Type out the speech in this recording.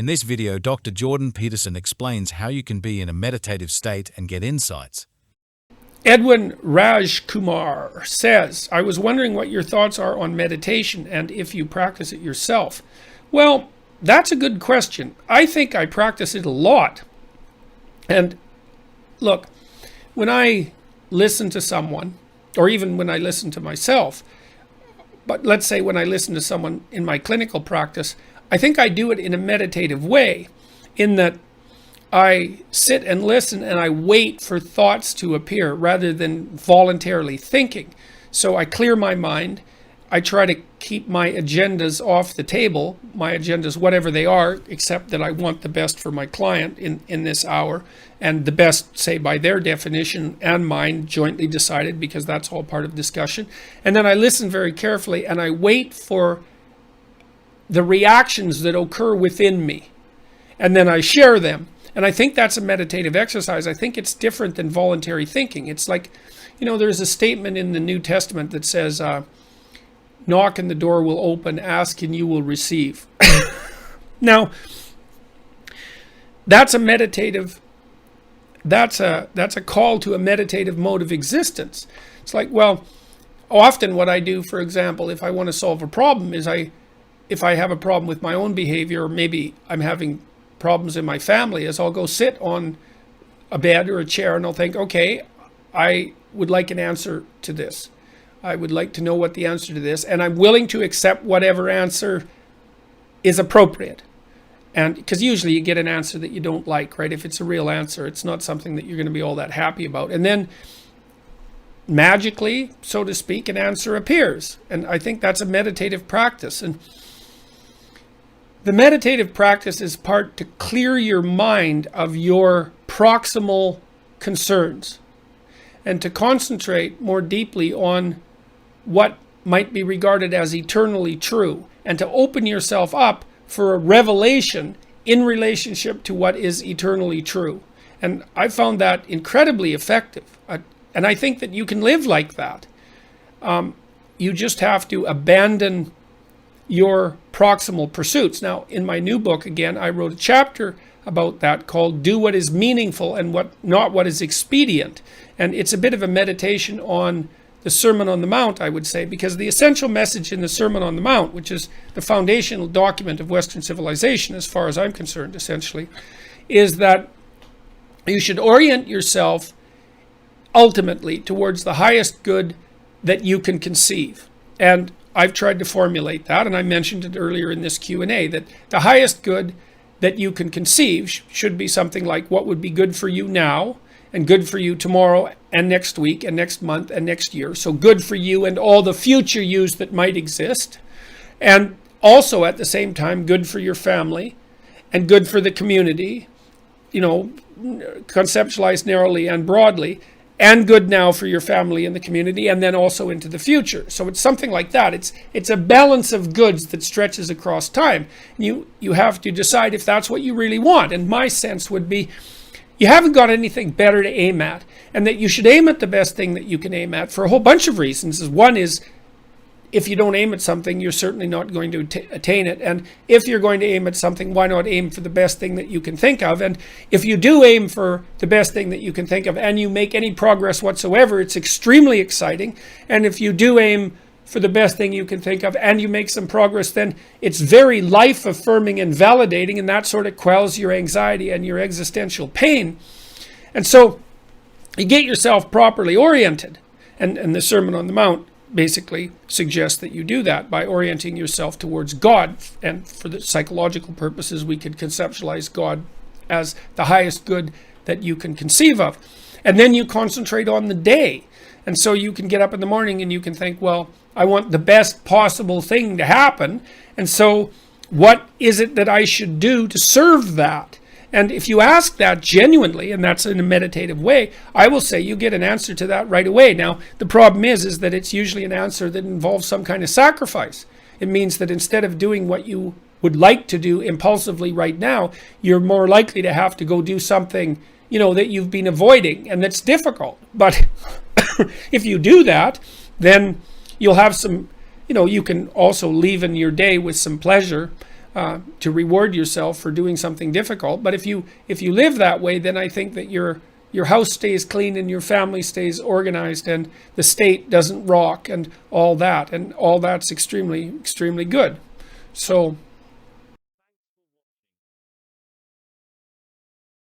In this video, Dr. Jordan Peterson explains how you can be in a meditative state and get insights. Edwin Rajkumar says, I was wondering what your thoughts are on meditation and if you practice it yourself. Well, that's a good question. I think I practice it a lot. And look, when I listen to someone, or even when I listen to myself, but let's say when I listen to someone in my clinical practice, I think I do it in a meditative way, in that I sit and listen and I wait for thoughts to appear rather than voluntarily thinking. So I clear my mind. I try to keep my agendas off the table, my agendas, whatever they are, except that I want the best for my client in this hour, and the best, say, by their definition and mine, jointly decided, because that's all part of discussion. And then I listen very carefully and I wait for the reactions that occur within me. And then I share them. And I think that's a meditative exercise. I think it's different than voluntary thinking. It's like, there's a statement in the New Testament that says, knock and the door will open, ask and you will receive. Now, that's a call to a meditative mode of existence. It's like, well, often what I do, for example, if I want to solve a problem, is if I have a problem with my own behavior, or maybe I'm having problems in my family, is I'll go sit on a bed or a chair and I'll think, okay, I would like an answer to this. I would like to know what the answer to this, and I'm willing to accept whatever answer is appropriate. And because usually you get an answer that you don't like, right? If it's a real answer, it's not something that you're going to be all that happy about. And then magically, so to speak, an answer appears. And I think that's a meditative practice. And the meditative practice is part to clear your mind of your proximal concerns and to concentrate more deeply on what might be regarded as eternally true, and to open yourself up for a revelation in relationship to what is eternally true. And I found that incredibly effective. And I think that you can live like that. You just have to abandon your proximal pursuits. Now, in my new book, again, I wrote a chapter about that called Do What Is Meaningful and Not What Is Expedient. And it's a bit of a meditation on the Sermon on the Mount, I would say, because the essential message in the Sermon on the Mount, which is the foundational document of Western civilization, as far as I'm concerned, essentially, is that you should orient yourself ultimately towards the highest good that you can conceive. And I've tried to formulate that, and I mentioned it earlier in this Q&A, that the highest good that you can conceive should be something like what would be good for you now, and good for you tomorrow, and next week, and next month, and next year. So good for you and all the future yous that might exist. And also at the same time, good for your family, and good for the community, conceptualized narrowly and broadly, and good now for your family and the community, and then also into the future. So it's something like that. It's a balance of goods that stretches across time. You have to decide if that's what you really want. And my sense would be, you haven't got anything better to aim at, and that you should aim at the best thing that you can aim at for a whole bunch of reasons. One is, if you don't aim at something, you're certainly not going to attain it. And if you're going to aim at something, why not aim for the best thing that you can think of? And if you do aim for the best thing that you can think of and you make any progress whatsoever, it's extremely exciting. And if you do aim for the best thing you can think of and you make some progress, then it's very life-affirming and validating, and that sort of quells your anxiety and your existential pain. And so you get yourself properly oriented. And the Sermon on the Mount basically suggests that you do that by orienting yourself towards God. And for the psychological purposes, we could conceptualize God as the highest good that you can conceive of. And then you concentrate on the day. And so you can get up in the morning and you can think, well, I want the best possible thing to happen. And so what is it that I should do to serve that? And if you ask that genuinely, and that's in a meditative way, I will say you get an answer to that right away. Now, the problem is that it's usually an answer that involves some kind of sacrifice. It means that instead of doing what you would like to do impulsively right now, you're more likely to have to go do something, that you've been avoiding, and that's difficult. But if you do that, then you'll have some, you can also leaven your day with some pleasure. to reward yourself for doing something difficult. But if you live that way, then I think that your house stays clean and your family stays organized and the state doesn't rock and all that. And all that's extremely, extremely good. So